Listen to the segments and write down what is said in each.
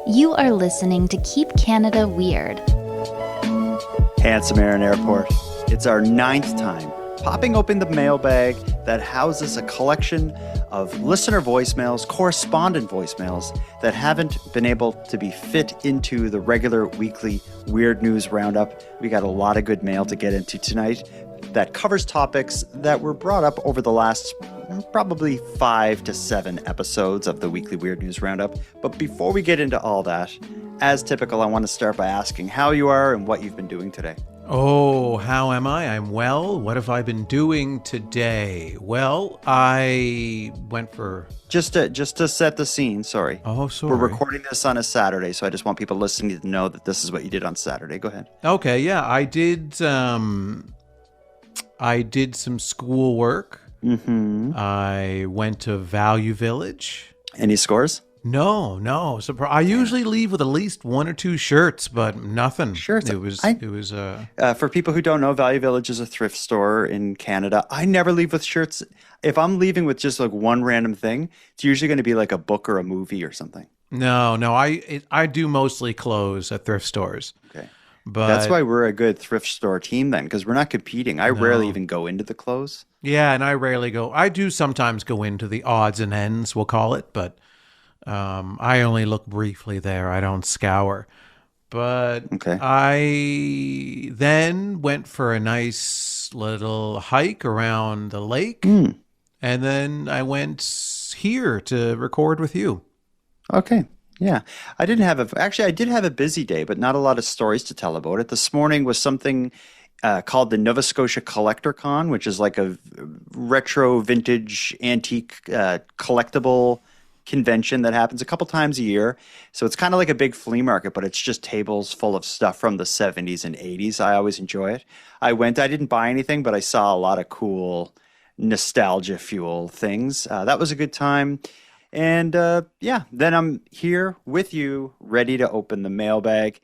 You are listening to Keep Canada Weird. Handsome Aaron Airport. It's our 9th time popping open the mailbag that houses a collection of listener voicemails, correspondent voicemails that haven't been able to be fit into the regular weekly Weird News Roundup. We got a lot of good mail to get into tonight that covers topics that were brought up over the last probably 5 to 7 episodes of the weekly Weird News Roundup. But before we get into all that, as typical, I want to start by asking how you are and what you've been doing today. Oh, how am I? I'm well. What have I been doing today? Well, I went for... Just to set the scene, sorry. Oh, sorry. We're recording this on a Saturday, so I just want people listening to know that this is what you did on Saturday. Go ahead. Okay, yeah. I did some schoolwork. Mm-hmm. I went to Value Village. Any scores? No. I usually leave with at least 1 or 2 shirts, but nothing. Shirts. It was. For people who don't know, Value Village is a thrift store in Canada. I never leave with shirts. If I'm leaving with just like one random thing, it's usually going to be like a book or a movie or something. No. I do mostly clothes at thrift stores. Okay. But that's why we're a good thrift store team then, because we're not competing. I rarely even go into the clothes. Yeah, and I rarely go. I do sometimes go into the odds and ends, we'll call it, but I only look briefly there. I don't scour. But okay. I then went for a nice little hike around the lake, and then I went here to record with you. Okay. Yeah. I did have a busy day, but not a lot of stories to tell about it. This morning was something called the Nova Scotia Collector Con, which is like a retro vintage antique collectible convention that happens a couple times a year. So it's kind of like a big flea market, but it's just tables full of stuff from the 70s and 80s. I always enjoy it. I didn't buy anything, but I saw a lot of cool nostalgia fuel things. That was a good time. And then I'm here with you, ready to open the mailbag.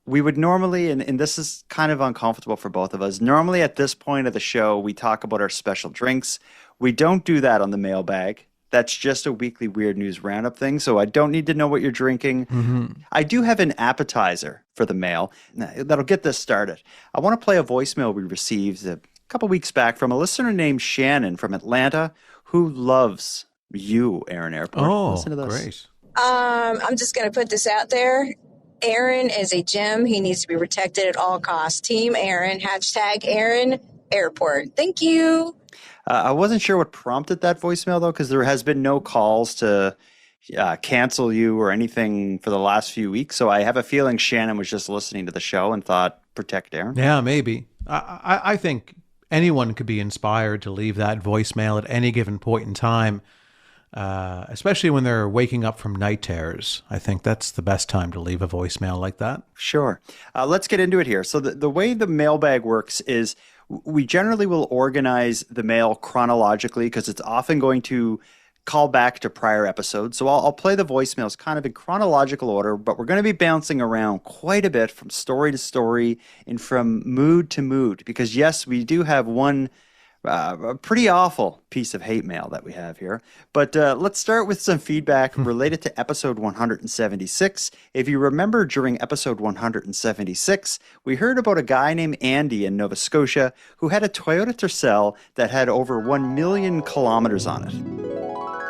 We would normally, and this is kind of uncomfortable for both of us, normally at this point of the show, we talk about our special drinks. We don't do that on the mailbag. That's just a weekly Weird News Roundup thing, so I don't need to know what you're drinking. Mm-hmm. I do have an appetizer for the mail that'll get this started. I want to play a voicemail we received a couple weeks back from a listener named Shannon from Atlanta who loves you, Aaron Airport. Oh, listen to this. Great. I'm just going to put this out there. Aaron is a gem. He needs to be protected at all costs. Team Aaron, #Aaron Airport. Thank you. I wasn't sure what prompted that voicemail, though, because there has been no calls to cancel you or anything for the last few weeks. So I have a feeling Shannon was just listening to the show and thought, protect Aaron. Yeah, maybe. I think anyone could be inspired to leave that voicemail at any given point in time. Especially when they're waking up from night terrors. I think that's the best time to leave a voicemail like that. Sure. Let's get into it here. So the way the mailbag works is we generally will organize the mail chronologically because it's often going to call back to prior episodes. So I'll play the voicemails kind of in chronological order, but we're going to be bouncing around quite a bit from story to story and from mood to mood because, yes, we do have one a pretty awful piece of hate mail that we have here. But let's start with some feedback related to episode 176. If you remember, during episode 176, we heard about a guy named Andy in Nova Scotia who had a Toyota Tercel that had over 1 million kilometers on it.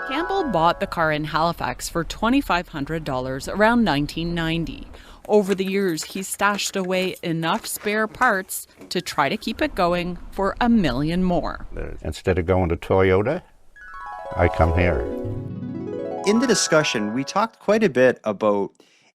Campbell bought the car in Halifax for $2,500 around 1990. Over the years, he stashed away enough spare parts to try to keep it going for 1 million more. Instead of going to Toyota, I come here. In the discussion, we talked quite a bit about,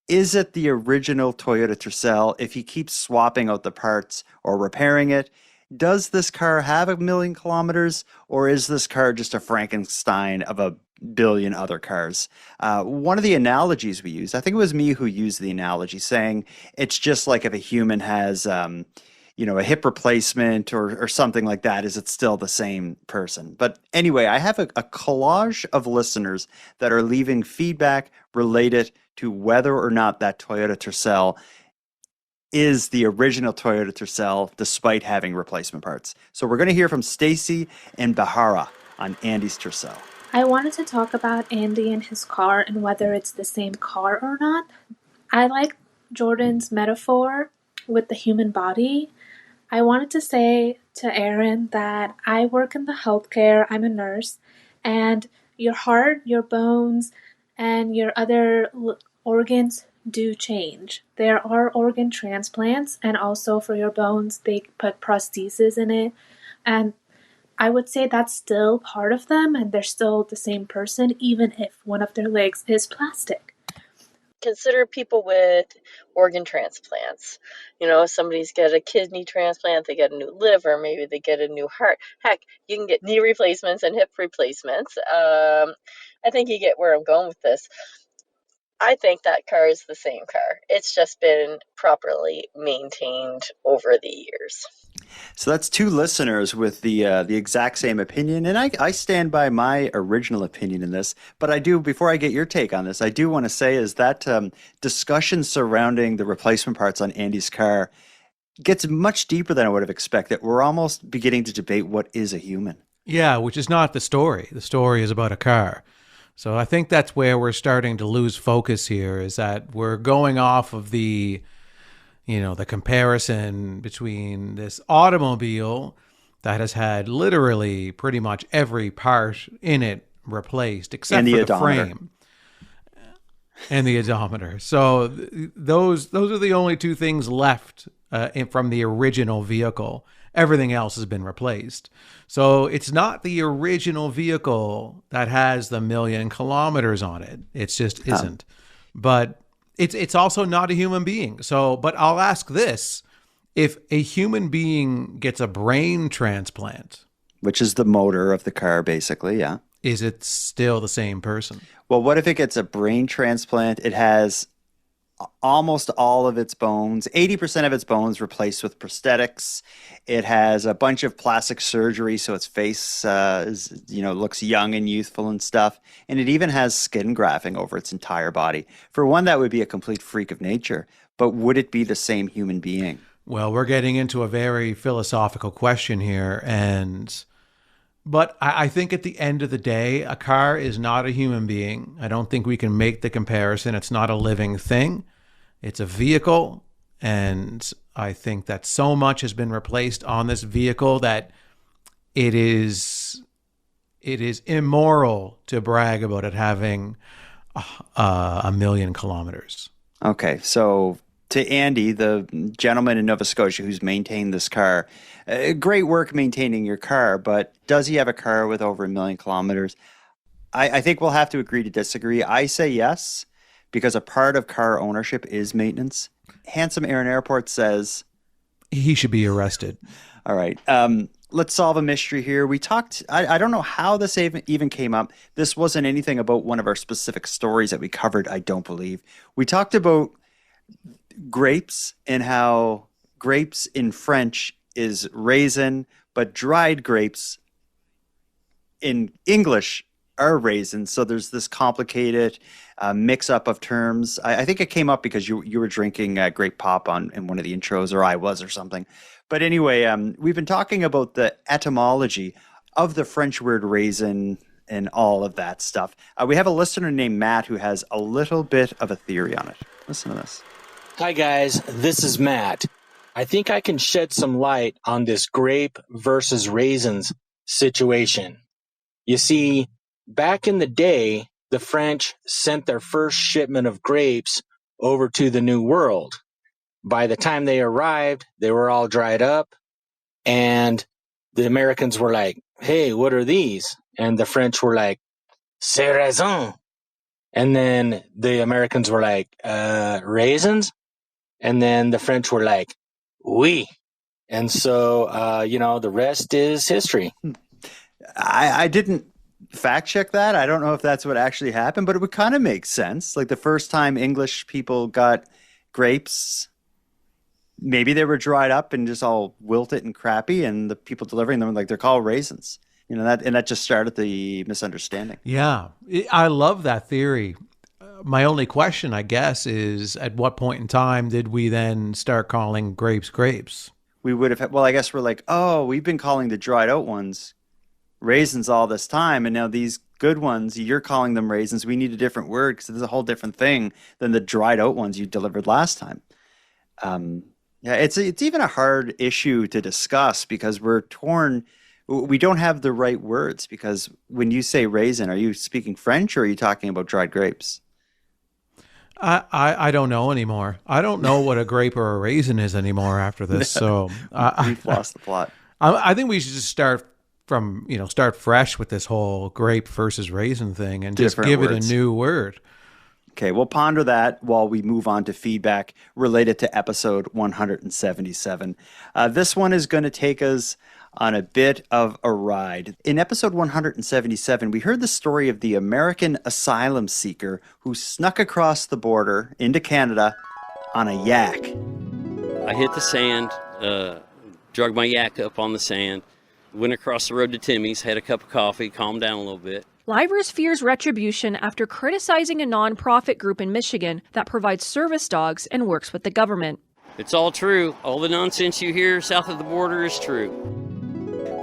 is it the original Toyota Tercel if he keeps swapping out the parts or repairing it? Does this car have 1 million kilometers, or is this car just a Frankenstein of a billion other cars? One of the analogies we used, I think it was me who used the analogy, saying it's just like if a human has, a hip replacement or something like that, is it still the same person? But anyway, I have a collage of listeners that are leaving feedback related to whether or not that Toyota Tercel is the original Toyota Tercel despite having replacement parts. So we're going to hear from Stacy and Bahara on Andy's Tercel. I wanted to talk about Andy and his car and whether it's the same car or not. I like Jordan's metaphor with the human body. I wanted to say to Aaron that I work in the healthcare, I'm a nurse, and your heart, your bones, and your other organs do change. There are organ transplants, and also for your bones, they put prostheses in it. And I would say that's still part of them, and they're still the same person, even if one of their legs is plastic. Consider people with organ transplants. Somebody's get a kidney transplant, they get a new liver, maybe they get a new heart. Heck, you can get knee replacements and hip replacements. I think you get where I'm going with this. I think that car is the same car. It's just been properly maintained over the years. So that's two listeners with the exact same opinion, and I stand by my original opinion in this. But I do, before I get your take on this, I do want to say is that discussion surrounding the replacement parts on Andy's car gets much deeper than I would have expected. We're almost beginning to debate what is a human. Yeah, which is not the story. The story is about a car. So I think that's where we're starting to lose focus here, is that we're going off of the comparison between this automobile that has had literally pretty much every part in it replaced, except for the frame and the odometer. So those are the only two things left from the original vehicle. Everything else has been replaced. So it's not the original vehicle that has the 1,000,000 kilometers on it. It just isn't. But it's also not a human being. So, but I'll ask this. If a human being gets a brain transplant, which is the motor of the car, basically, yeah. Is it still the same person? Well, what if it gets a brain transplant? It has almost all of its bones, 80% of its bones replaced with prosthetics. It has a bunch of plastic surgery, so its face looks young and youthful and stuff. And it even has skin grafting over its entire body. For one, that would be a complete freak of nature. But would it be the same human being? Well, we're getting into a very philosophical question here, but I think at the end of the day, a car is not a human being. I don't think we can make the comparison. It's not a living thing. It's a vehicle. And I think that so much has been replaced on this vehicle that it is immoral to brag about it having 1,000,000 kilometers. Okay, so to Andy, the gentleman in Nova Scotia who's maintained this car, great work maintaining your car, but does he have a car with over 1,000,000 kilometers? I think we'll have to agree to disagree. I say yes, because a part of car ownership is maintenance. Handsome Aaron Airport says he should be arrested. All right. Let's solve a mystery here. We talked, I don't know how this even came up. This wasn't anything about one of our specific stories that we covered, I don't believe. We talked about grapes and how grapes in French is raisin, but dried grapes in English are raisins. So there's this complicated mix up of terms. I think it came up because you were drinking grape pop in one of the intros, or I was, or something. But anyway, we've been talking about the etymology of the French word raisin and all of that stuff. We have a listener named Matt who has a little bit of a theory on it. Listen to this. Hi guys, this is Matt. I think I can shed some light on this grape versus raisins situation. You see, back in the day, the French sent their first shipment of grapes over to the New World. By the time they arrived, they were all dried up, and the Americans were like, hey, what are these? And the French were like, c'est raisin. And then the Americans were like, raisins? And then the French were like, oui. And so, the rest is history. I didn't fact check that. I don't know if that's what actually happened, but it would kind of make sense. Like the first time English people got grapes, maybe they were dried up and just all wilted and crappy, and the people delivering them, like, they're called raisins. That just started the misunderstanding. Yeah, I love that theory. My only question, I guess, is at what point in time did we then start calling grapes grapes? We would have, I guess we're like, oh, we've been calling the dried out ones raisins all this time, and now these good ones, you're calling them raisins. We need a different word because it's a whole different thing than the dried out ones you delivered last time. Um, yeah, it's even a hard issue to discuss because we're torn. We don't have the right words because when you say raisin, are you speaking French or are you talking about dried grapes? I don't know anymore. I don't know what a grape or a raisin is anymore after this. So We've lost the plot. I think we should just start fresh with this whole grape versus raisin thing and just Different give it words. a new word. Okay, we'll ponder that while we move on to feedback related to episode 177. This one is going to take us on a bit of a ride. In episode 177, we heard the story of the American asylum seeker who snuck across the border into Canada on a yak. I hit the sand, drug my yak up on the sand, went across the road to Timmy's, had a cup of coffee, calmed down a little bit. Livers fears retribution after criticizing a nonprofit group in Michigan that provides service dogs and works with the government. It's all true. All the nonsense you hear south of the border is true.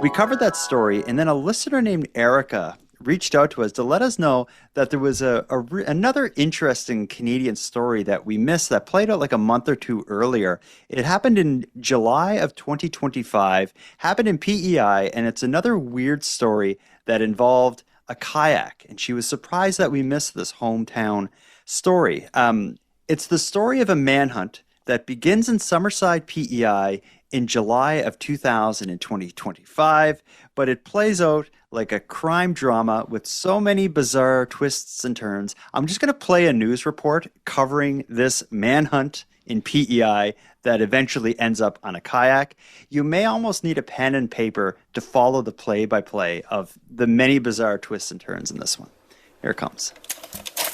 We covered that story, and then a listener named Erica reached out to us to let us know that there was another interesting Canadian story that we missed that played out like a month or two earlier. It happened in July of 2025, happened in PEI, and it's another weird story that involved a kayak, and she was surprised that we missed this hometown story. It's the story of a manhunt that begins in Summerside, PEI in July of 2025, but it plays out like a crime drama with so many bizarre twists and turns. I'm just going to play a news report covering this manhunt in PEI that eventually ends up on a kayak. You may almost need a pen and paper to follow the play-by-play of the many bizarre twists and turns in this one. Here it comes.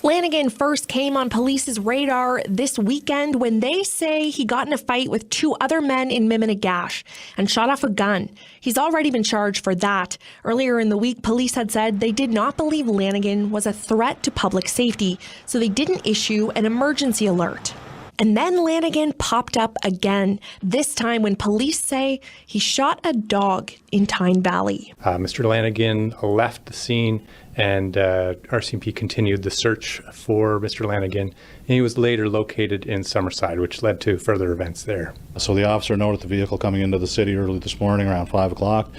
Lanigan first came on police's radar this weekend when they say he got in a fight with two other men in Miminigash and shot off a gun. He's already been charged for that. Earlier in the week, police had said they did not believe Lanigan was a threat to public safety, so they didn't issue an emergency alert. And then Lanigan popped up again, this time when police say he shot a dog in Tyne Valley. Mr. Lanigan left the scene and RCMP continued the search for Mr. Lanigan. And he was later located in Summerside, which led to further events there. So the officer noted the vehicle coming into the city early this morning around 5 o'clock.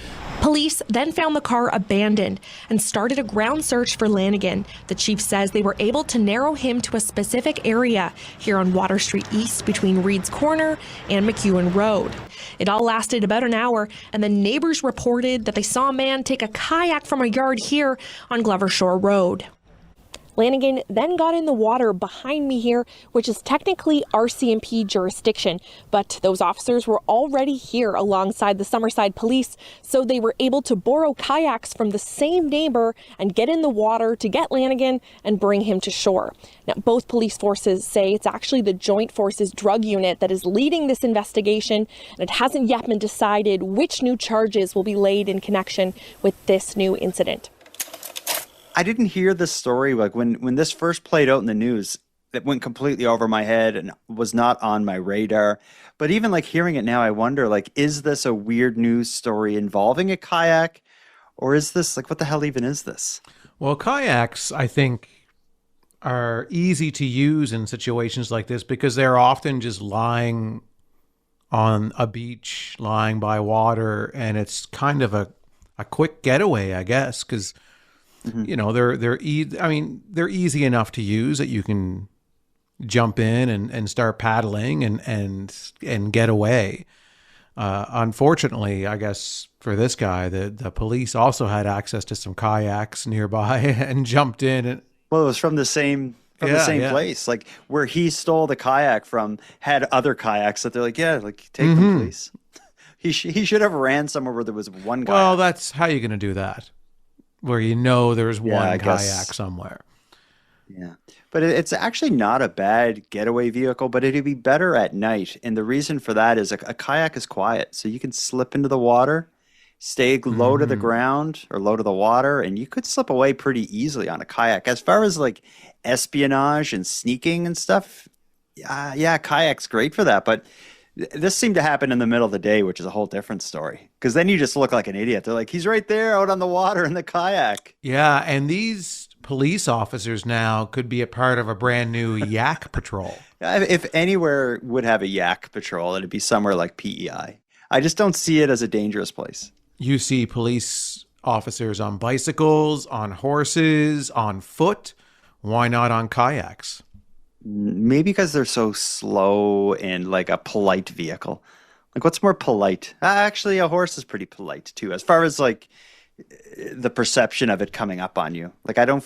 Police then found the car abandoned and started a ground search for Lanigan. The chief says they were able to narrow him to a specific area here on Water Street East between Reed's Corner and McEwen Road. It all lasted about an hour, and then neighbors reported that they saw a man take a kayak from a yard here on Glover Shore Road. Lanigan then got in the water behind me here, which is technically RCMP jurisdiction, but those officers were already here alongside the Summerside police, so they were able to borrow kayaks from the same neighbor and get in the water to get Lanigan and bring him to shore. Now, both police forces say it's actually the Joint Forces Drug Unit that is leading this investigation, and it hasn't yet been decided which new charges will be laid in connection with this new incident. I didn't hear this story like when this first played out in the news. It went completely over my head and was not on my radar. But even like hearing it now, I wonder like, is this a weird news story involving a kayak, or is this like what the hell even is this? Well, kayaks, I think, are easy to use in situations like this because they're often just lying on a beach, lying by water, and it's kind of a quick getaway, I guess, because. Mm-hmm. You know, they're easy enough to use that you can jump in and start paddling and get away. Unfortunately, I guess for this guy, the police also had access to some kayaks nearby and jumped in. And well, it was from the same place, like where he stole the kayak from. Had other kayaks that they're like, yeah, like take them, please. He should have ran somewhere where there was one kayak. Well, that's how you're going to do that. Where you know there's one kayak somewhere. Yeah. But it's actually not a bad getaway vehicle, but it'd be better at night. And the reason for that is a kayak is quiet. So you can slip into the water, stay low to the ground or low to the water, and you could slip away pretty easily on a kayak. As far as like espionage and sneaking and stuff, yeah, kayak's great for that. But This seemed to happen in the middle of the day, which is a whole different story. Because then you just look like an idiot. They're like, he's right there out on the water in the kayak. Yeah, and these police officers now could be a part of a brand new yak patrol. If anywhere would have a yak patrol, it'd be somewhere like PEI. I just don't see it as a dangerous place. You see police officers on bicycles, on horses, on foot. Why not on kayaks? Maybe because they're so slow and like a polite vehicle. Like, what's more polite? Actually, a horse is pretty polite too, as far as like the perception of it coming up on you. Like, I don't.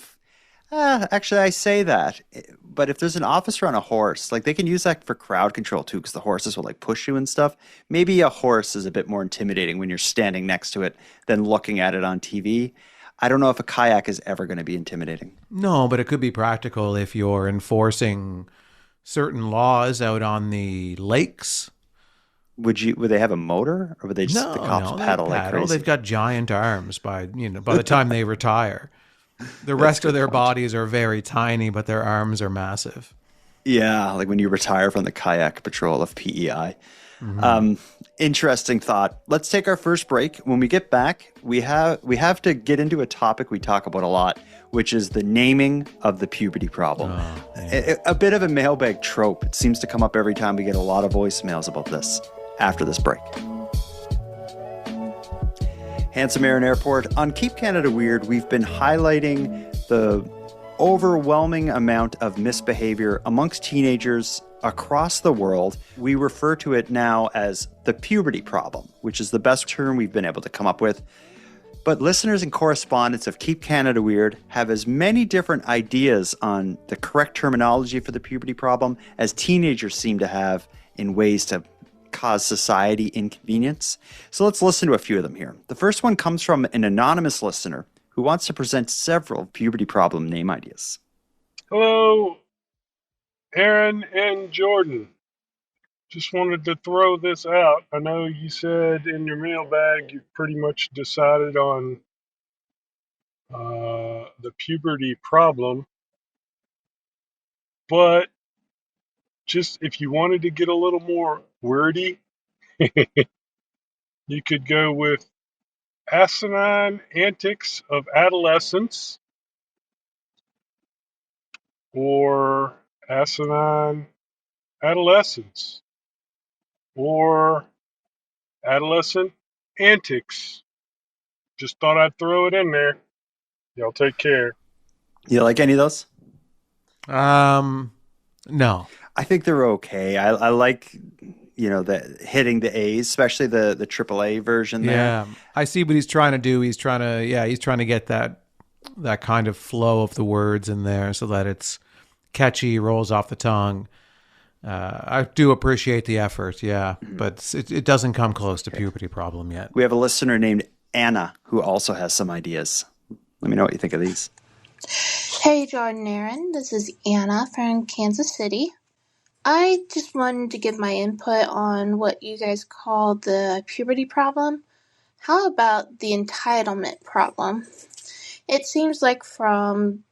Actually, I say that, but if there's an officer on a horse, like they can use that for crowd control too, because the horses will like push you and stuff. Maybe a horse is a bit more intimidating when you're standing next to it than looking at it on TV. I don't know if a kayak is ever going to be intimidating. No, but it could be practical if you're enforcing certain laws out on the lakes. Would they have a motor, or would they just the cops paddle like crazy? They've got giant arms by the time they retire. The rest of their bodies are very tiny, but their arms are massive. Yeah, like when you retire from the kayak patrol of PEI. Interesting thought. Let's take our first break. When we get back, we have to get into a topic we talk about a lot, which is the naming of the puberty problem. A bit of a mailbag trope. It seems to come up every time we get a lot of voicemails about this. After this break. Handsome Aaron Airport. On Keep Canada Weird, we've been highlighting the overwhelming amount of misbehavior amongst teenagers across the world. We refer to it now as the puberty problem, which is the best term we've been able to come up with. But listeners and correspondents of Keep Canada Weird have as many different ideas on the correct terminology for the puberty problem as teenagers seem to have in ways to cause society inconvenience. So let's listen to a few of them here. The first one comes from an anonymous listener who wants to present several puberty problem name ideas. Hello, Aaron and Jordan. Just wanted to throw this out. I know you said in your mailbag you pretty much decided on the puberty problem, but just if you wanted to get a little more wordy, you could go with asinine antics of adolescence or asinine adolescence or adolescent antics. Just thought I'd throw it in there. Y'all take care. You like any of those? No. I think they're okay. I like, the hitting the A's, especially the AAA version there. Yeah. I see what he's trying to do. He's trying to get that kind of flow of the words in there so that it's catchy, rolls off the tongue. I do appreciate the effort, but it doesn't come close to puberty problem yet. We have a listener named Anna who also has some ideas. Let me know what you think of these. Hey, Jordan and Aaron. This is Anna from Kansas City. I just wanted to give my input on what you guys call the puberty problem. How about the entitlement problem? It seems like from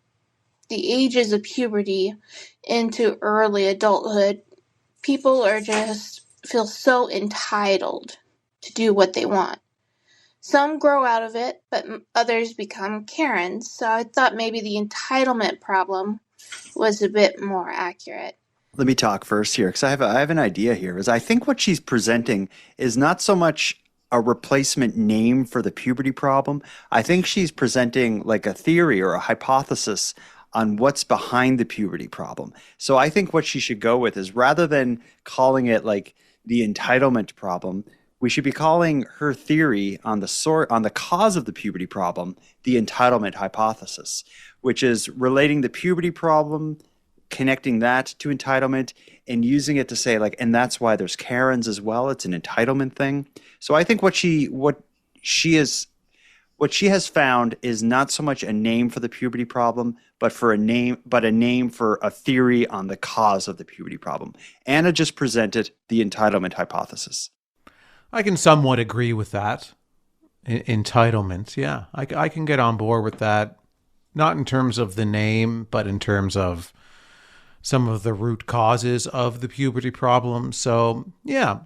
the ages of puberty into early adulthood, people are just feel so entitled to do what they want. Some grow out of it, but others become Karens. So I thought maybe the entitlement problem was a bit more accurate. Let me talk first here, because I have an idea here. I think what she's presenting is not so much a replacement name for the puberty problem. I think she's presenting like a theory or a hypothesis on what's behind the puberty problem. So I think what she should go with is, rather than calling it like the entitlement problem, we should be calling her theory on the cause of the puberty problem the entitlement hypothesis, which is relating the puberty problem, connecting that to entitlement, and using it to say like, and that's why there's Karens as well. It's an entitlement thing. So I think what she has found is not so much a name for the puberty problem, but a name for a theory on the cause of the puberty problem. Anna just presented the entitlement hypothesis. I can somewhat agree with that. Entitlement, yeah. I can get on board with that. Not in terms of the name, but in terms of some of the root causes of the puberty problem. So yeah,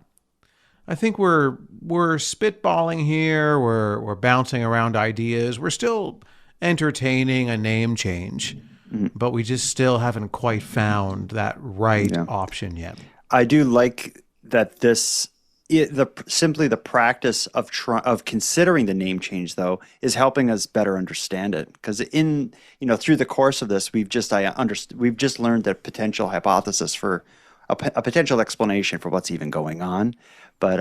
I think we're spitballing here. We're bouncing around ideas. We're still entertaining a name change, but we just still haven't quite found that right option yet. I do like that simply the practice of considering the name change, though, is helping us better understand it. Because through the course of this, we've just learned the potential hypothesis for a potential explanation for what's even going on. But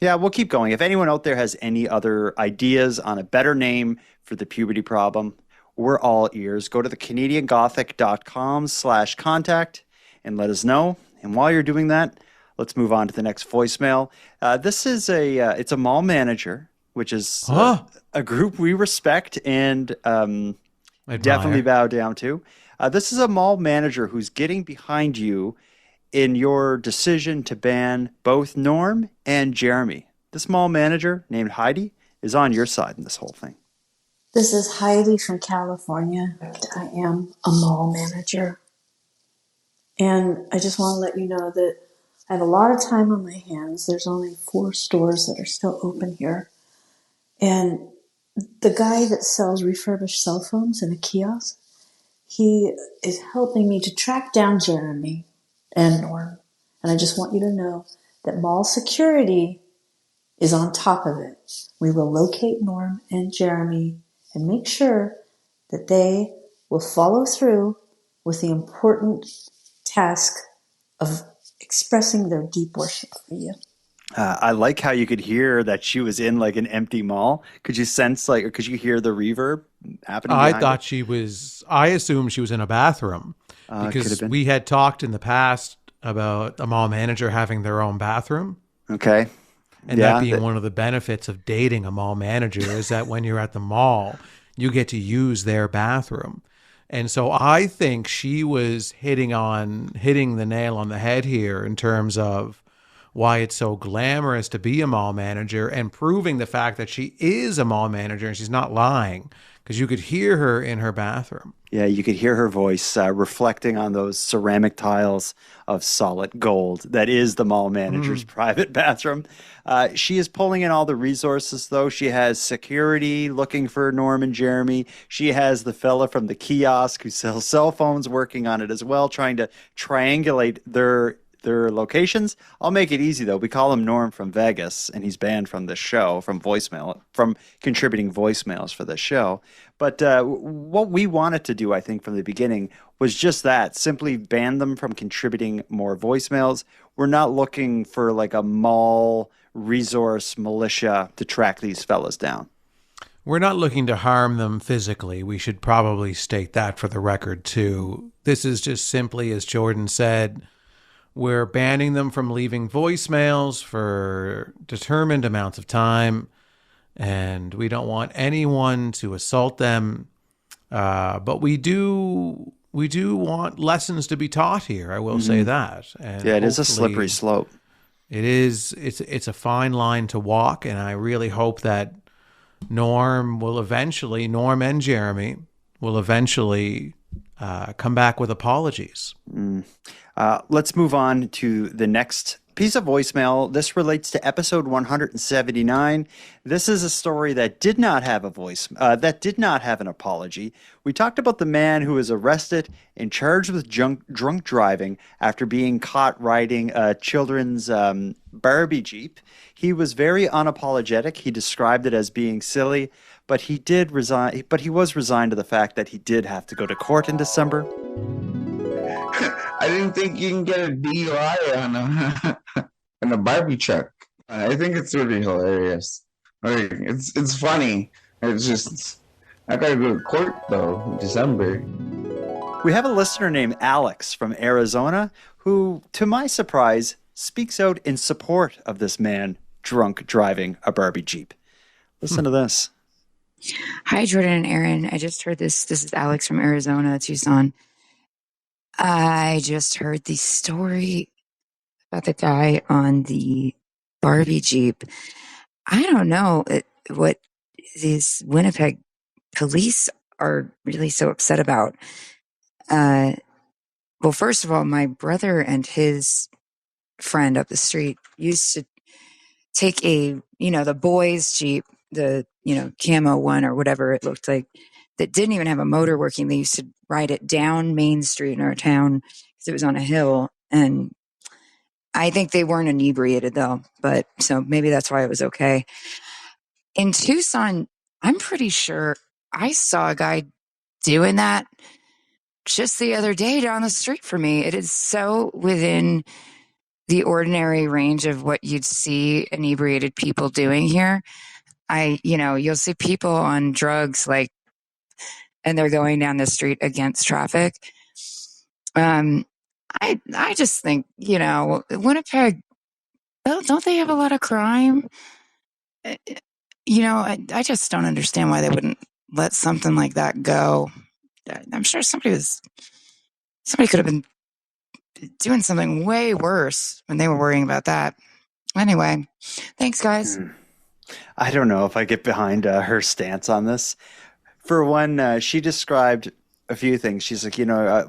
we'll keep going. If anyone out there has any other ideas on a better name for the puberty problem, we're all ears. Go to thecanadiangothic.com/contact and let us know. And while you're doing that, let's move on to the next voicemail. This is it's a mall manager, which is a group we respect and definitely bow down to. This is a mall manager who's getting behind you in your decision to ban both Norm and Jeremy. This mall manager named Heidi is on your side in this whole thing. This is Heidi from California. I am a mall manager. And I just want to let you know that I have a lot of time on my hands. There's only 4 stores that are still open here. And the guy that sells refurbished cell phones in a kiosk, he is helping me to track down Jeremy and Norm. And I just want you to know that mall security is on top of it. We will locate Norm and Jeremy and make sure that they will follow through with the important task of expressing their deep worship for you. I like how you could hear that she was in like an empty mall. Could you sense or could you hear the reverb happening? I assumed she was in a bathroom because we had talked in the past about a mall manager having their own bathroom. Okay. And that being one of the benefits of dating a mall manager is that when you're at the mall, you get to use their bathroom. And so I think she was hitting the nail on the head here in terms of why it's so glamorous to be a mall manager and proving the fact that she is a mall manager and she's not lying, because you could hear her in her bathroom. Yeah, you could hear her voice reflecting on those ceramic tiles of solid gold. That is the mall manager's private bathroom. She is pulling in all the resources, though. She has security looking for Norm and Jeremy. She has the fella from the kiosk who sells cell phones working on it as well, trying to triangulate their locations. I'll make it easy, though. We call him Norm from Vegas, and he's banned from the show, from contributing voicemails for the show. But what we wanted to do, I think, from the beginning was just that, simply ban them from contributing more voicemails. We're not looking for like a mall resource militia to track these fellas down. We're not looking to harm them physically. We should probably state that for the record, too. This is just simply, as Jordan said, we're banning them from leaving voicemails for determined amounts of time, and we don't want anyone to assault them. But we do want lessons to be taught here. I will say that. And it is a slippery slope. It is. It's a fine line to walk, and I really hope that Norm and Jeremy will eventually come back with apologies. Let's move on to the next piece of voicemail. This relates to episode 179. This is a story that did not have an apology. We talked about the man who was arrested and charged with drunk driving after being caught riding a children's Barbie Jeep. He was very unapologetic. He described it as being silly, but he was resigned to the fact that he did have to go to court in December. I didn't think you can get a DUI on a Barbie truck. I think it's really hilarious. Like, it's funny. It's just, I gotta go to court though in December. We have a listener named Alex from Arizona who, to my surprise, speaks out in support of this man drunk driving a Barbie Jeep. Listen to this. Hi, Jordan and Aaron. I just heard this. This is Alex from Arizona, Tucson. I just heard the story about the guy on the Barbie Jeep. I don't know what these Winnipeg police are really so upset about. Well, Well, first of all, my brother and his friend up the street used to take the boys' Jeep, the, camo one or whatever it looked like, that didn't even have a motor working. They used to ride it down Main Street in our town because it was on a hill. And I think they weren't inebriated though, but so maybe that's why it was okay. In Tucson, I'm pretty sure I saw a guy doing that just the other day down the street from me. It is so within the ordinary range of what you'd see inebriated people doing here. You'll see people on drugs, and they're going down the street against traffic. I just think, Winnipeg, don't they have a lot of crime? I just don't understand why they wouldn't let something like that go. I'm sure somebody could have been doing something way worse when they were worrying about that. Anyway, thanks, guys. I don't know if I get behind her stance on this. For one, she described a few things. She's like,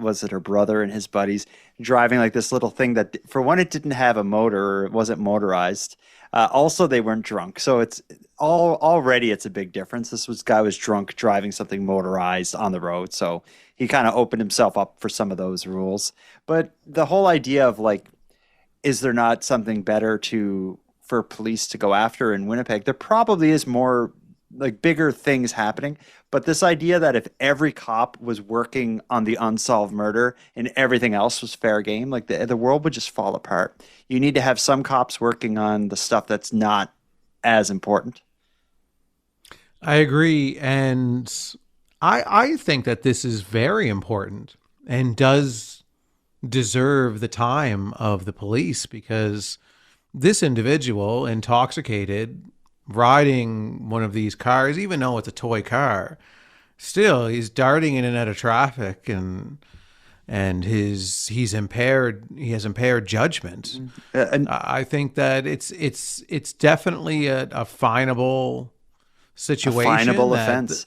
was it her brother and his buddies driving like this little thing that, for one, it didn't have a motor, or it wasn't motorized. Also, they weren't drunk. So it's already it's a big difference. Guy was drunk driving something motorized on the road. So he kind of opened himself up for some of those rules. But the whole idea of is there not something better for police to go after in Winnipeg? There probably is more bigger things happening. But this idea that if every cop was working on the unsolved murder and everything else was fair game, the world would just fall apart. You need to have some cops working on the stuff that's not as important. I agree. And I think that this is very important and does deserve the time of the police, because this individual, intoxicated, riding one of these cars, even though it's a toy car, still he's darting in and out of traffic, and he's impaired. He has impaired judgment. And I think that it's definitely a finable situation, a finable offense.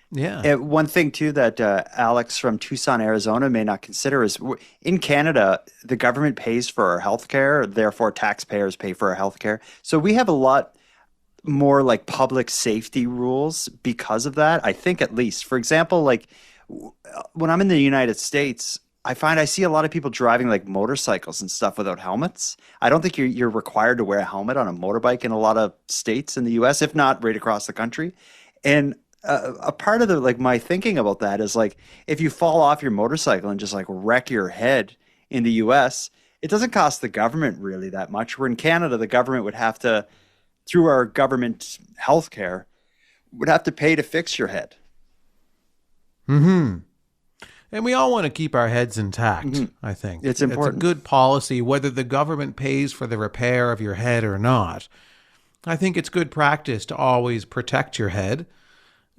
Yeah. One thing too that Alex from Tucson, Arizona may not consider is in Canada, the government pays for our health care, therefore taxpayers pay for our health care. So we have a lot more public safety rules because of that, I think, at least. For example, when I'm in the United States, I find I see a lot of people driving motorcycles and stuff without helmets. I don't think you're required to wear a helmet on a motorbike in a lot of states in the US, if not right across the country. And a part of my thinking about that is if you fall off your motorcycle and just wreck your head in the US, it doesn't cost the government really that much. Where in Canada, the government would have to, through our government health care, would have to pay to fix your head. Mm-hmm. And we all want to keep our heads intact, I think. It's important. It's a good policy, whether the government pays for the repair of your head or not. I think it's good practice to always protect your head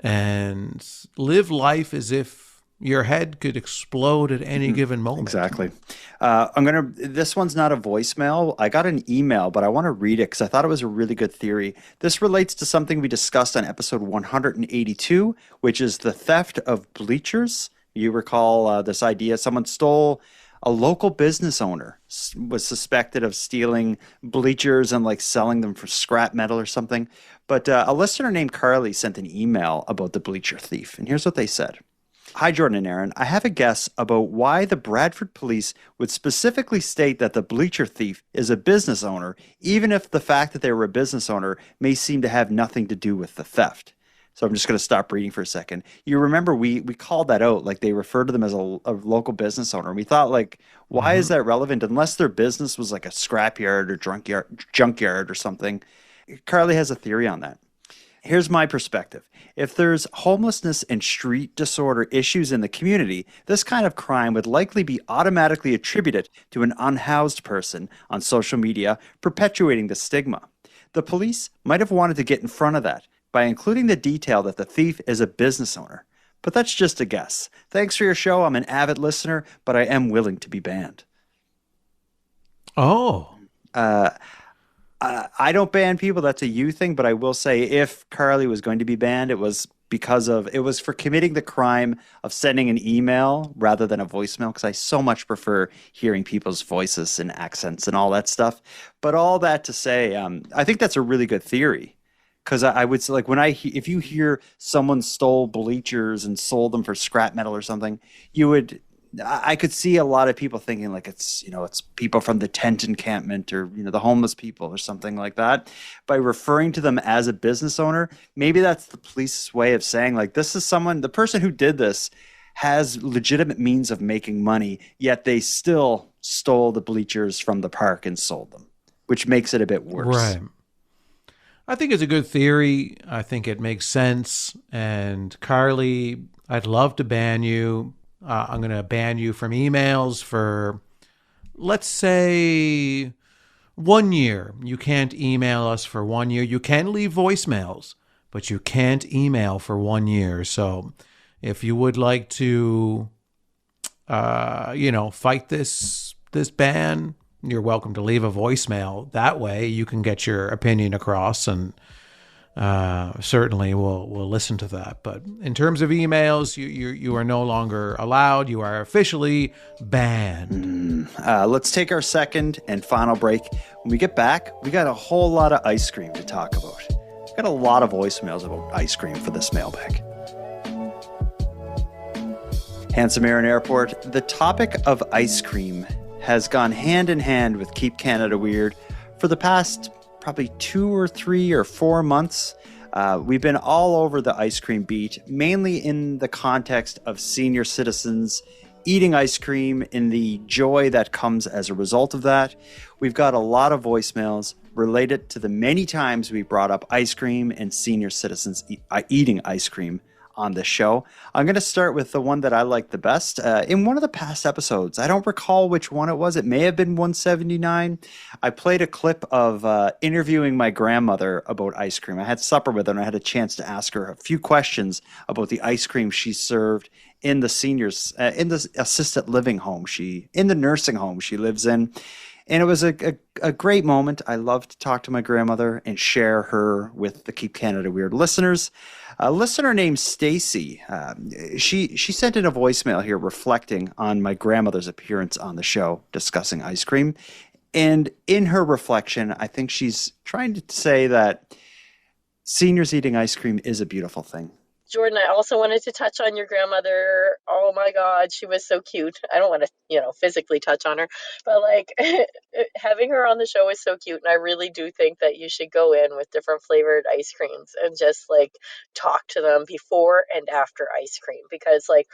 and live life as if your head could explode at any given moment. Exactly. This one's not a voicemail. I got an email, but I want to read it because I thought it was a really good theory. This relates to something we discussed on episode 182, which is the theft of bleachers. You recall this idea, someone stole, a local business owner was suspected of stealing bleachers and selling them for scrap metal or something. But a listener named Carly sent an email about the bleacher thief. And here's what they said. Hi, Jordan and Aaron. I have a guess about why the Bradford police would specifically state that the bleacher thief is a business owner, even if the fact that they were a business owner may seem to have nothing to do with the theft. So I'm just going to stop reading for a second. You remember we called that out, they referred to them as a local business owner. And we thought, why is that relevant? Unless their business was a scrapyard or junkyard or something. Carly has a theory on that. Here's my perspective. If there's homelessness and street disorder issues in the community, this kind of crime would likely be automatically attributed to an unhoused person on social media, perpetuating the stigma. The police might have wanted to get in front of that by including the detail that the thief is a business owner. But that's just a guess. Thanks for your show. I'm an avid listener, but I am willing to be banned. Oh. I don't ban people. That's a you thing. But I will say if Carly was going to be banned, it was because of it was for committing the crime of sending an email rather than a voicemail, because I so much prefer hearing people's voices and accents and all that stuff. But all that to say, I think that's a really good theory. Because I would say, like, if you hear someone stole bleachers and sold them for scrap metal or something, I could see a lot of people thinking like it's people from the tent encampment or the homeless people or something like that. By referring to them as a business owner, maybe that's the police's way of saying like this is the person who did this has legitimate means of making money, yet they still stole the bleachers from the park and sold them, which makes it a bit worse. Right. I think it's a good theory. I think it makes sense. And Carly, I'd love to ban you. I'm going to ban you from emails for, let's say, 1 year. You can't email us for 1 year. You can leave voicemails, but you can't email for 1 year. So if you would like to, fight this ban, you're welcome to leave a voicemail. That way you can get your opinion across, and certainly we'll listen to that. But in terms of emails, you are no longer allowed. You are officially banned. Let's take our second and final break. When we get back, we got a whole lot of ice cream to talk about. We got a lot of voicemails about ice cream for this mailbag. Handsome Aaron Airport, the topic of ice cream has gone hand in hand with Keep Canada Weird for the past probably 2 or 3 or 4 months. We've been all over the ice cream beat, mainly in the context of senior citizens eating ice cream and the joy that comes as a result of that. We've got a lot of voicemails related to the many times we brought up ice cream and senior citizens eating ice cream on this show. I'm going to start with the one that I like the best. In one of the past episodes, I don't recall which one it was. It may have been 179. I played a clip of interviewing my grandmother about ice cream. I had supper with her and I had a chance to ask her a few questions about the ice cream she served in the seniors, in the assisted living home in the nursing home she lives in. And it was a great moment. I love to talk to my grandmother and share her with the Keep Canada Weird listeners. A listener named Stacy, she sent in a voicemail here reflecting on my grandmother's appearance on the show discussing ice cream. And in her reflection, I think she's trying to say that seniors eating ice cream is a beautiful thing. Jordan, I also wanted to touch on your grandmother. Oh my God, she was so cute. I don't want to, physically touch on her, but like having her on the show is so cute. And I really do think that you should go in with different flavored ice creams and just like talk to them before and after ice cream, because like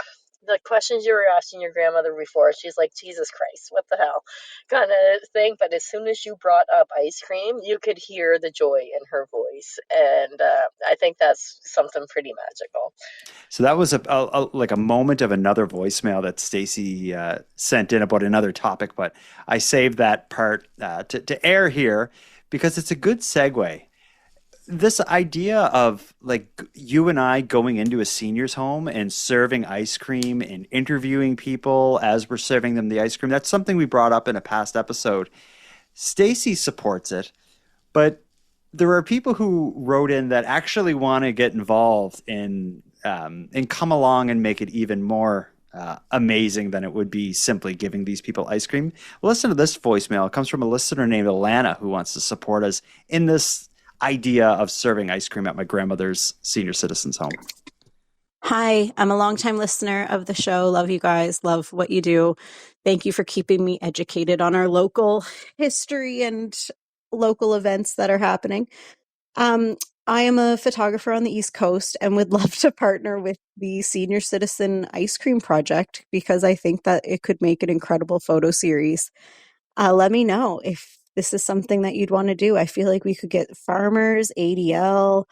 the questions you were asking your grandmother before, she's like, Jesus Christ, what the hell kind of thing. But as soon as you brought up ice cream, you could hear the joy in her voice. And I think that's something pretty magical. So that was like a moment of another voicemail that Stacy sent in about another topic, but I saved that part to air here because it's a good segue. This idea of like you and I going into a senior's home and serving ice cream and interviewing people as we're serving them the ice cream, that's something we brought up in a past episode. Stacy supports it, but there are people who wrote in that actually want to get involved and come along and make it even more amazing than it would be simply giving these people ice cream. Listen to this voicemail. It comes from a listener named Alana who wants to support us in this idea of serving ice cream at my grandmother's senior citizens home. Hi, I'm a longtime listener of the show. Love you guys. Love what you do. Thank you for keeping me educated on our local history and local events that are happening. I am a photographer on the East Coast and would love to partner with the Senior Citizen Ice Cream Project because I think that it could make an incredible photo series. Let me know if this is something that you'd want to do. I feel like we could get farmers, ADL,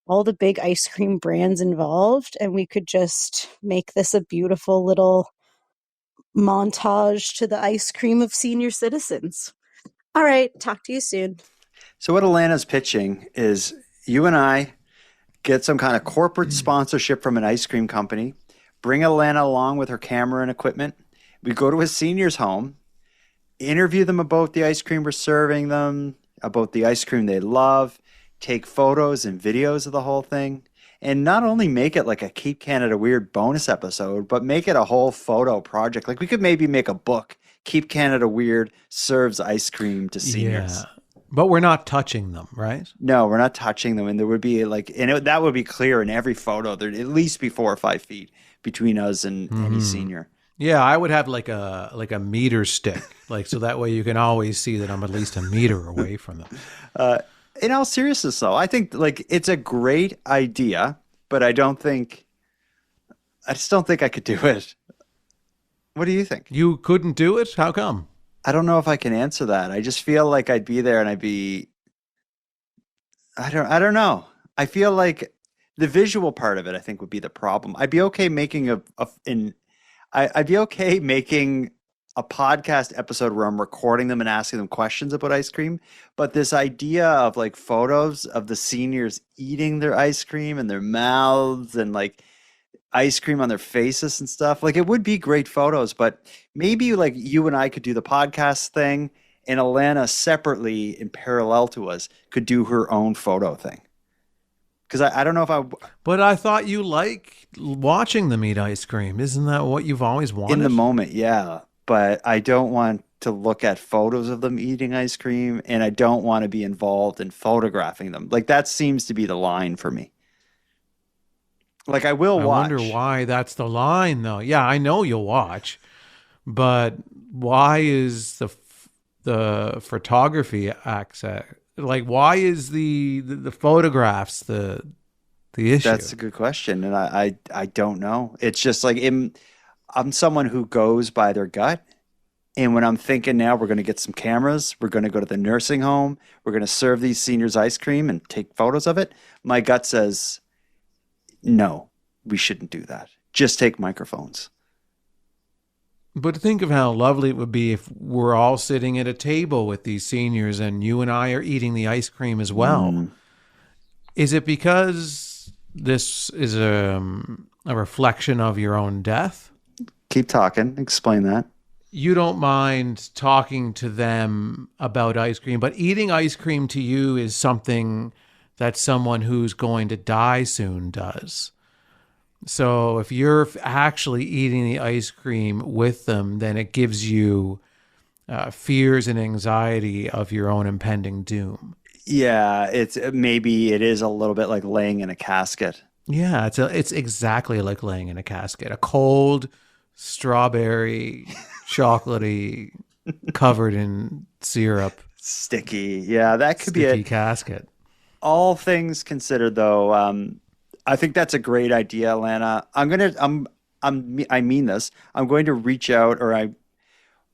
all the big ice cream brands involved, and we could just make this a beautiful little montage to the ice cream of senior citizens. All right, talk to you soon. So what Alana's pitching is you and I get some kind of corporate sponsorship from an ice cream company, bring Alana along with her camera and equipment. We go to a senior's home, interview them about the ice cream we're serving them, about the ice cream they love, take photos and videos of the whole thing. and not only make it like a Keep Canada Weird bonus episode, but make it a whole photo project. Like we could maybe make a book. Keep Canada Weird serves ice cream to seniors. Yeah. But we're not touching them, right? No, we're not touching them, and there would be like, that would be clear in every photo. There'd at least be 4 or 5 feet between us and any senior. Yeah, I would have like a meter stick, like so that way you can always see that I'm at least a meter away from them. In all seriousness, though, I think like it's a great idea, but I just don't think I could do it. What do you think? You couldn't do it? How come? I don't know if I can answer that. I just feel like I'd be there and I don't know. I feel like the visual part of it, I think, would be the problem. I'd be okay making I'd be okay making a podcast episode where I'm recording them and asking them questions about ice cream. But this idea of like photos of the seniors eating their ice cream and their mouths and like ice cream on their faces and stuff, like it would be great photos. But maybe like you and I could do the podcast thing, and Alana separately in parallel to us could do her own photo thing. Because I don't know if But I thought you like watching them eat ice cream. Isn't that what you've always wanted? in the moment, yeah. But I don't want to look at photos of them eating ice cream, and I don't want to be involved in photographing them. Like that seems to be the line for me. Like I will watch. I wonder why that's the line, though. Yeah, I know you'll watch, but why is the photography accent? Like, why is the photographs the issue? That's a good question, and I don't know. It's just like I'm someone who goes by their gut. And when I'm thinking now we're going to get some cameras, we're going to go to the nursing home, we're going to serve these seniors ice cream and take photos of it, my gut says, no, we shouldn't do that. Just take microphones. But think of how lovely it would be if we're all sitting at a table with these seniors and you and I are eating the ice cream as well. Is it because this is a reflection of your own death? Keep talking. Explain that. You don't mind talking to them about ice cream, but eating ice cream to you is something that someone who's going to die soon does. So if you're actually eating the ice cream with them, then it gives you fears and anxiety of your own impending doom. Yeah, maybe it is a little bit like laying in a casket. Yeah, it's exactly like laying in a casket. A cold, strawberry, chocolatey, covered in syrup. Sticky. Yeah, that could be a casket. All things considered, though, I think that's a great idea, Alana. I mean this. I'm going to reach out, or I'm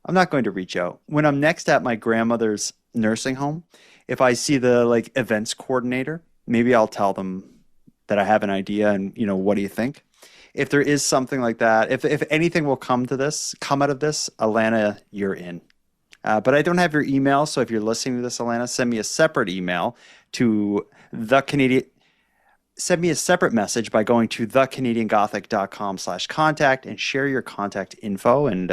not going to reach out. When I'm next at my grandmother's nursing home, if I see the like events coordinator, maybe I'll tell them that I have an idea and, what do you think? If there is something like that, if anything will come out of this, Alana, you're in. But I don't have your email, so if you're listening to this, Alana, send me a separate email to send me a separate message by going to thecanadiangothic.com/contact and share your contact info, and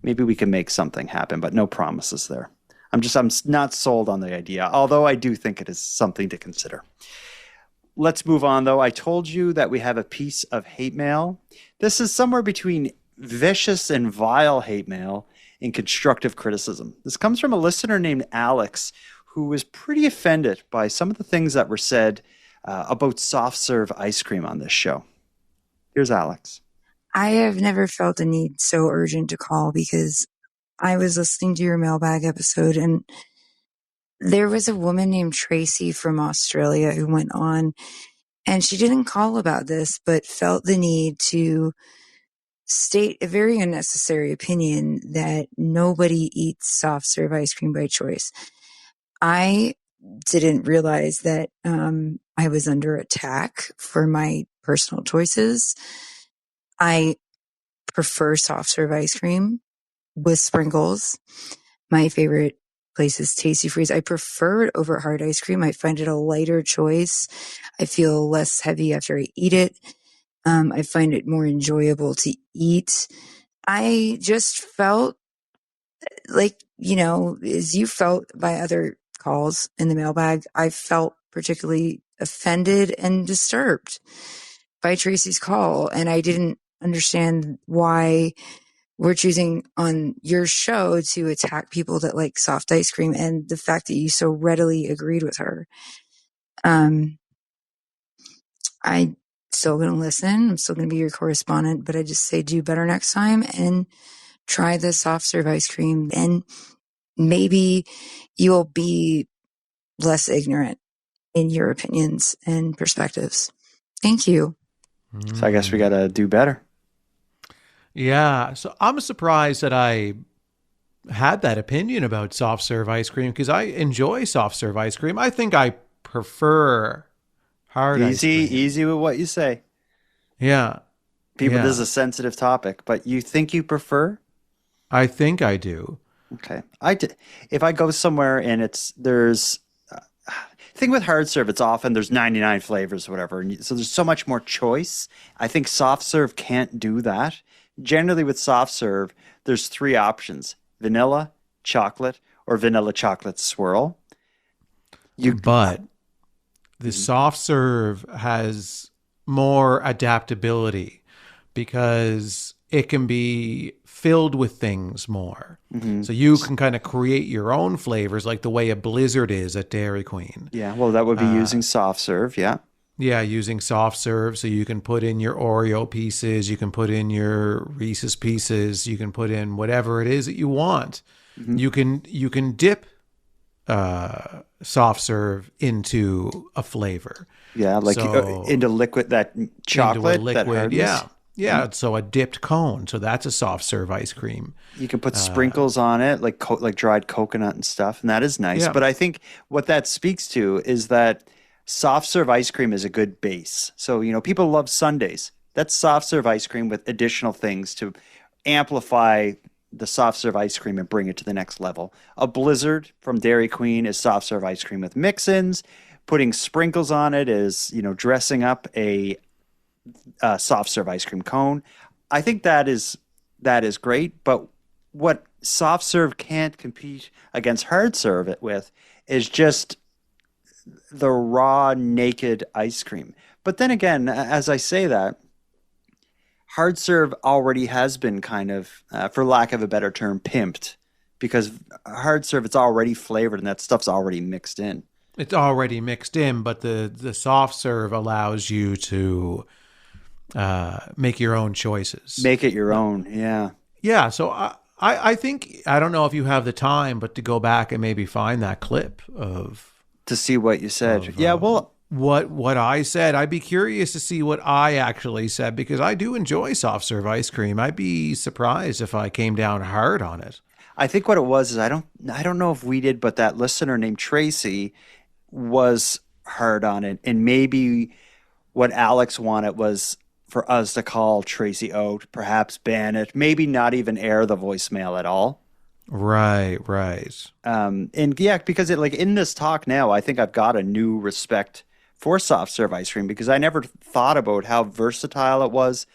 maybe we can make something happen, but no promises there. I'm not sold on the idea, although I do think it is something to consider. Let's move on, though. I told you that we have a piece of hate mail. This is somewhere between vicious and vile hate mail and constructive criticism. This comes from a listener named Alex, who was pretty offended by some of the things that were said about soft serve ice cream on this show. Here's Alex. I have never felt a need so urgent to call because I was listening to your mailbag episode and there was a woman named Tracy from Australia who went on, and she didn't call about this, but felt the need to state a very unnecessary opinion that nobody eats soft serve ice cream by choice. I didn't realize that I was under attack for my personal choices. I prefer soft serve ice cream with sprinkles. My favorite place is Tasty Freeze. I prefer it over hard ice cream. I find it a lighter choice. I feel less heavy after I eat it. I find it more enjoyable to eat. I just felt like, as you felt by other calls in the mailbag, I felt particularly offended and disturbed by Tracy's call. And I didn't understand why we're choosing on your show to attack people that like soft ice cream, and the fact that you so readily agreed with her. I still going to listen. I'm still going to be your correspondent, but I just say do better next time and try the soft serve ice cream, and maybe you'll be less ignorant in your opinions and perspectives. Thank you. So I guess we got to do better. Yeah. So I'm surprised that I had that opinion about soft serve ice cream, because I enjoy soft serve ice cream. I think I prefer hard ice cream. Easy with what you say. Yeah. People, Yeah. this is a sensitive topic, but you think you prefer? I think I do. Okay. If I go somewhere and there's thing with hard serve, it's often there's 99 flavors or whatever. And so there's so much more choice. I think soft serve can't do that. Generally with soft serve, there's 3 options: vanilla, chocolate, or vanilla chocolate swirl. But the soft serve has more adaptability because it can be filled with things more. So you can kind of create your own flavors, like the way a Blizzard is at Dairy Queen. Yeah, well, that would be using soft serve, yeah. Yeah, using soft serve. So you can put in your Oreo pieces, you can put in your Reese's pieces, you can put in whatever it is that you want. You can dip soft serve into a flavor. Yeah, like into liquid, that chocolate, into a liquid, that hardness. Yeah. So a dipped cone. So that's a soft serve ice cream. You can put sprinkles on it, like dried coconut and stuff, and that is nice. Yeah. But I think what that speaks to is that soft serve ice cream is a good base. So, people love sundaes. That's soft serve ice cream with additional things to amplify the soft serve ice cream and bring it to the next level. A Blizzard from Dairy Queen is soft serve ice cream with mix-ins. Putting sprinkles on it is, dressing up a soft serve ice cream cone. I think that is great, but what soft serve can't compete against hard serve it with is just the raw, naked ice cream. But then again, as I say that, hard serve already has been kind of, for lack of a better term, pimped, because hard serve, it's already flavored and that stuff's already mixed in. It's already mixed in, but the soft serve allows you to make your own choices. Make it your own, yeah. Yeah, so I think, I don't know if you have the time, but to go back and maybe find that clip to see what you said. What I said. I'd be curious to see what I actually said, because I do enjoy soft serve ice cream. I'd be surprised if I came down hard on it. I think what it was is I don't know if we did, but that listener named Tracy was hard on it, and maybe what Alex wanted was for us to call Tracy out, perhaps ban it, maybe not even air the voicemail at all. Right. And yeah, because in this talk now, I think I've got a new respect for soft serve ice cream, because I never thought about how versatile it was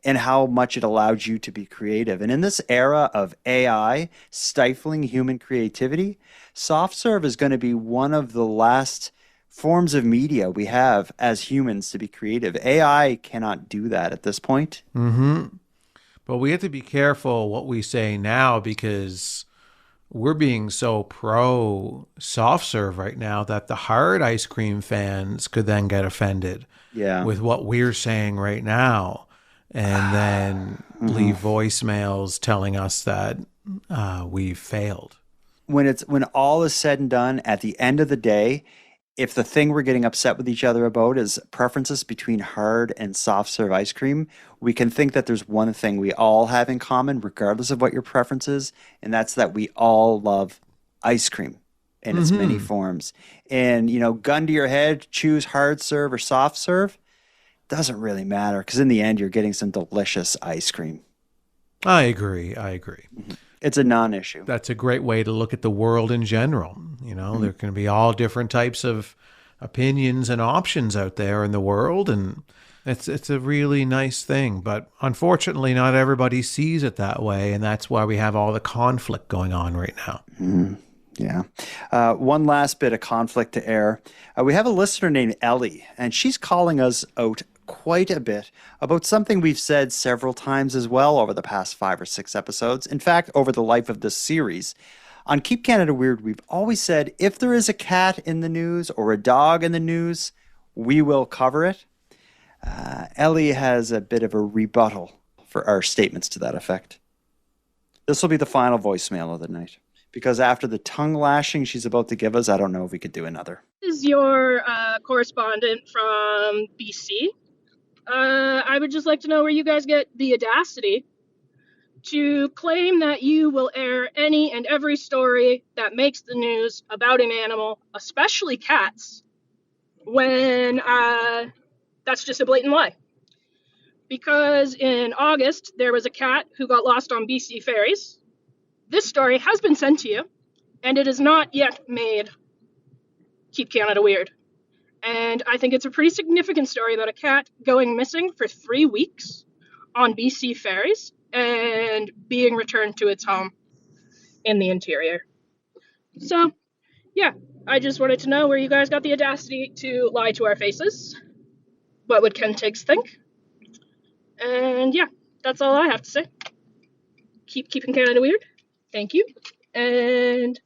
and how much it allowed you to be creative. And in this era of AI stifling human creativity, soft serve is going to be one of the last forms of media we have as humans to be creative. AI cannot do that at this point. But we have to be careful what we say now, because we're being so pro soft serve right now that the hard ice cream fans could then get offended with what we're saying right now, and then leave voicemails telling us that we've failed. When all is said and done, at the end of the day, if the thing we're getting upset with each other about is preferences between hard and soft serve ice cream, we can think that there's one thing we all have in common, regardless of what your preference is, and that's that we all love ice cream in its many forms. And, gun to your head, choose hard serve or soft serve, doesn't really matter, because in the end, you're getting some delicious ice cream. I agree. It's a non-issue. That's a great way to look at the world in general. There can be all different types of opinions and options out there in the world, and it's a really nice thing. But unfortunately, not everybody sees it that way, and that's why we have all the conflict going on right now. Yeah. One last bit of conflict to air. We have a listener named Ellie, and she's calling us out quite a bit about something we've said several times as well over the past 5 or 6 episodes. In fact, over the life of this series. On Keep Canada Weird, we've always said if there is a cat in the news or a dog in the news, we will cover it. Ellie has a bit of a rebuttal for our statements to that effect. This will be the final voicemail of the night, because after the tongue lashing she's about to give us, I don't know if we could do another. This is your correspondent from BC. I would just like to know where you guys get the audacity to claim that you will air any and every story that makes the news about an animal, especially cats, when that's just a blatant lie. Because in August, there was a cat who got lost on BC ferries. This story has been sent to you, and it has not yet made Keep Canada Weird. And I think it's a pretty significant story about a cat going missing for 3 weeks on BC ferries and being returned to its home in the interior. So, yeah, I just wanted to know where you guys got the audacity to lie to our faces. What would Ken Tiggs think? And yeah, that's all I have to say. Keep keeping Canada weird. Thank you. And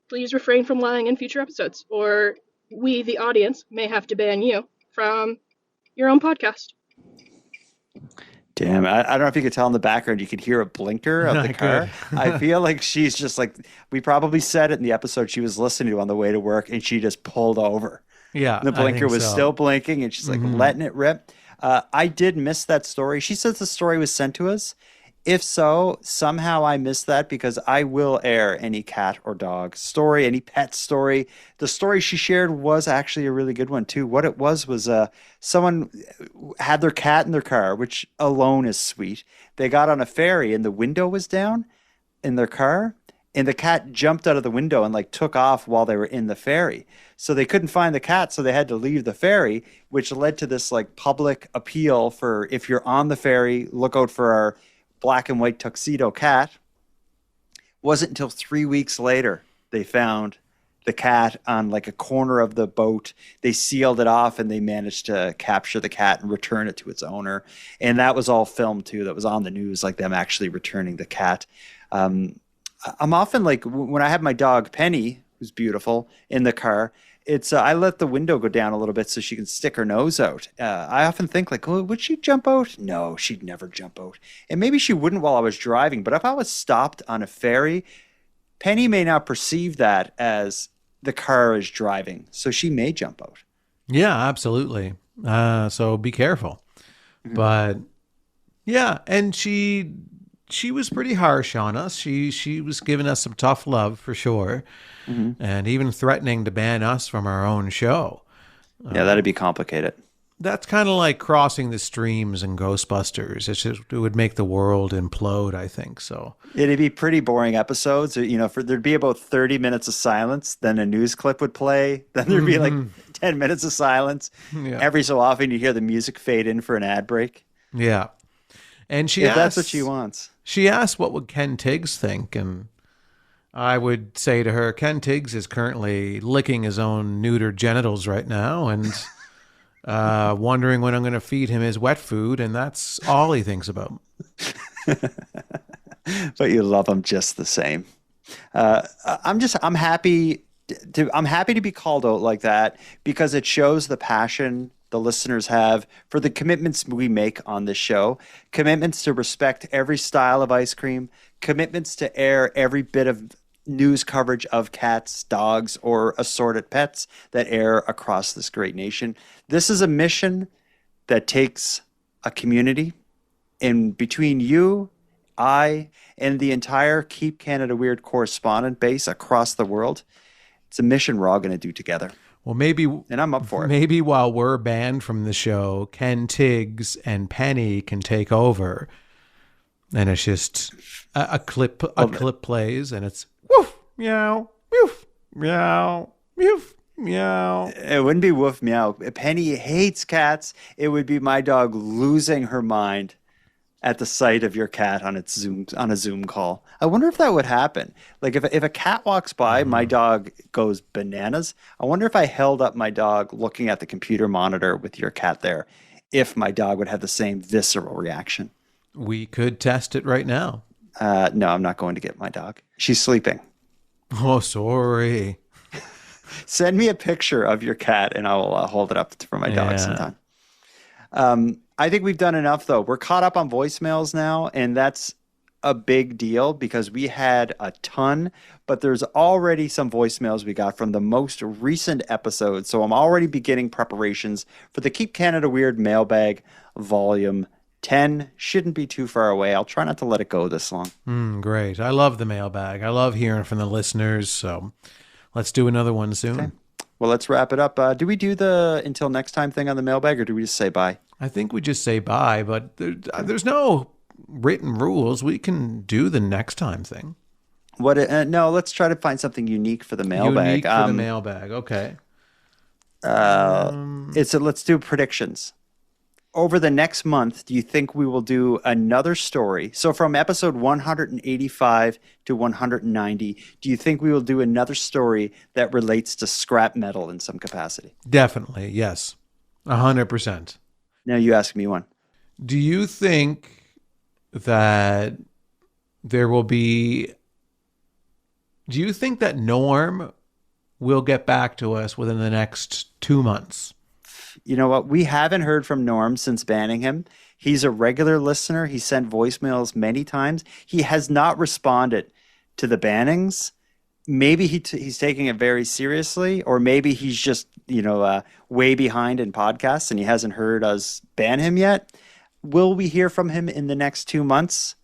please refrain from lying in future episodes, or we, the audience, may have to ban you from your own podcast. Damn, I don't know if you could tell in the background, you could hear a blinker of the Not car. good. I feel like she's just like, we probably said it in the episode she was listening to on the way to work, and she just pulled over. Yeah, The blinker I think was so. still blinking, and she's like letting it rip. I did miss that story. She says the story was sent to us. If so, somehow I missed that, because I will air any cat or dog story, any pet story. The story she shared was actually a really good one too. What it was someone had their cat in their car, which alone is sweet. They got on a ferry and the window was down in their car, and the cat jumped out of the window and like took off while they were in the ferry. So they couldn't find the cat, so they had to leave the ferry, which led to this like public appeal for, if you're on the ferry, look out for our black and white tuxedo cat. Wasn't until 3 weeks later they found the cat on like a corner of the boat. They sealed it off and they managed to capture the cat and return it to its owner. And that was all filmed too. That was on the news, like them actually returning the cat. I'm often like, when I have my dog Penny, who's beautiful, in the car, it's I let the window go down a little bit so she can stick her nose out. I often think like, oh, would she jump out? No, she'd never jump out. And maybe she wouldn't while I was driving, but if I was stopped on a ferry, Penny may not perceive that as the car is driving, so she may jump out. Yeah, absolutely. So be careful. But yeah, and she was pretty harsh on us. She was giving us some tough love for sure, and even threatening to ban us from our own show. Yeah, that'd be complicated. That's kind of like crossing the streams in Ghostbusters. It would make the world implode, I think. So It'd be pretty boring episodes. You know, there'd be about 30 minutes of silence, then a news clip would play, then there'd be like 10 minutes of silence. Yeah. Every so often you hear the music fade in for an ad break. Yeah. And she If asked, that's what she wants. She asked what would Ken Tiggs think, and I would say to her, Ken Tiggs is currently licking his own neutered genitals right now and wondering when I'm going to feed him his wet food, and that's all he thinks about. But you love him just the same. I'm happy to be called out like that, because it shows the passion the listeners have for the commitments we make on this show, commitments to respect every style of ice cream, commitments to air every bit of news coverage of cats, dogs, or assorted pets that air across this great nation. This is a mission that takes a community, and between you, I, and the entire Keep Canada Weird correspondent base across the world, it's a mission we're all going to do together. Well, maybe, and I'm up for it. Maybe while we're banned from the show, Ken Tiggs and Penny can take over, and it's just a clip plays, and it's woof meow, woof meow, woof meow. It wouldn't be woof meow. Penny hates cats. It would be my dog losing her mind at the sight of your cat on a Zoom call. I wonder if that would happen. Like if a cat walks by, my dog goes bananas. I wonder if I held up my dog looking at the computer monitor with your cat there, if my dog would have the same visceral reaction. We could test it right now. No, I'm not going to get my dog. She's sleeping. Oh, sorry. Send me a picture of your cat and I will hold it up for my dog sometime. I think we've done enough, though. We're caught up on voicemails now, and that's a big deal because we had a ton, but there's already some voicemails we got from the most recent episode. So I'm already beginning preparations for the Keep Canada Weird Mailbag Volume 10. Shouldn't be too far away. I'll try not to let it go this long. Great. I love the mailbag. I love hearing from the listeners. So let's do another one soon. Okay. Well, let's wrap it up. Do we do the until next time thing on the mailbag, or do we just say bye? I think we just say bye, but there's no written rules. We can do the next time thing. What? No, let's try to find something unique for the mailbag. Unique for the mailbag. Okay. Let's do predictions. Over the next month, do you think we will do another story? So from episode 185 to 190, do you think we will do another story that relates to scrap metal in some capacity? Definitely, yes. 100%. Now you ask me one. Do you think that there will be... Do you think that Norm will get back to us within the next 2 months? You know what? We haven't heard from Norm since banning him. He's a regular listener. He sent voicemails many times. He has not responded to the bannings. Maybe he's taking it very seriously, or maybe he's just, way behind in podcasts and he hasn't heard us ban him yet. Will we hear from him in the next 2 months?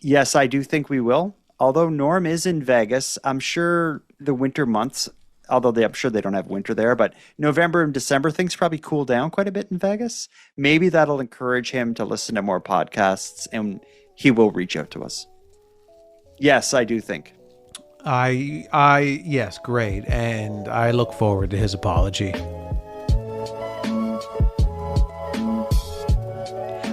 Yes, I do think we will. Although Norm is in Vegas, I'm sure the winter months, I'm sure they don't have winter there, but November and December, things probably cool down quite a bit in Vegas. Maybe that'll encourage him to listen to more podcasts and he will reach out to us. Yes, I do think. Yes, great. And I look forward to his apology.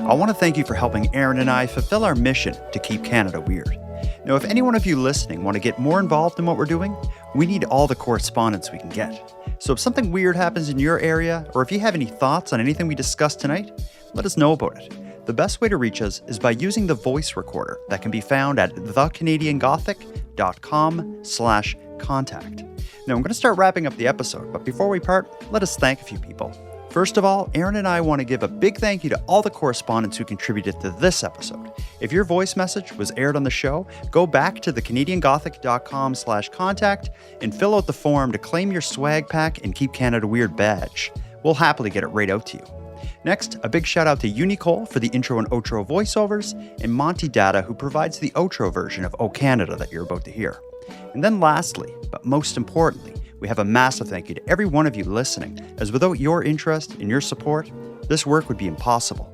I want to thank you for helping Aaron and I fulfill our mission to keep Canada weird. Now, if any one of you listening want to get more involved in what we're doing, we need all the correspondence we can get. So if something weird happens in your area, or if you have any thoughts on anything we discussed tonight, let us know about it. The best way to reach us is by using the voice recorder that can be found at thecanadiangothic.com/contact. Now, I'm going to start wrapping up the episode, but before we part, let us thank a few people. First of all, Aaron and I want to give a big thank you to all the correspondents who contributed to this episode. If your voice message was aired on the show, go back to thecanadiangothic.com/contact and fill out the form to claim your swag pack and Keep Canada Weird badge. We'll happily get it right out to you. Next, a big shout out to Unicole for the intro and outro voiceovers, and Monty Data, who provides the outro version of O Canada that you're about to hear. And then lastly, but most importantly, we have a massive thank you to every one of you listening, as without your interest and your support, this work would be impossible.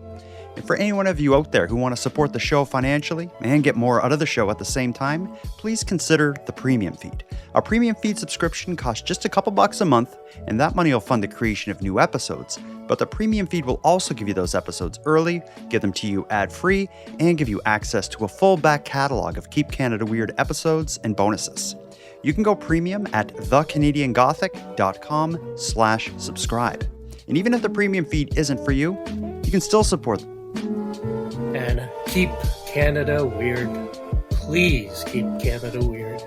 And for any one of you out there who want to support the show financially and get more out of the show at the same time, please consider the premium feed. Our premium feed subscription costs just a couple bucks a month, and that money will fund the creation of new episodes. But the premium feed will also give you those episodes early, give them to you ad-free, and give you access to a full back catalog of Keep Canada Weird episodes and bonuses. You can go premium at thecanadiangothic.com/subscribe. And even if the premium feed isn't for you, you can still support. And keep Canada weird. Please keep Canada weird.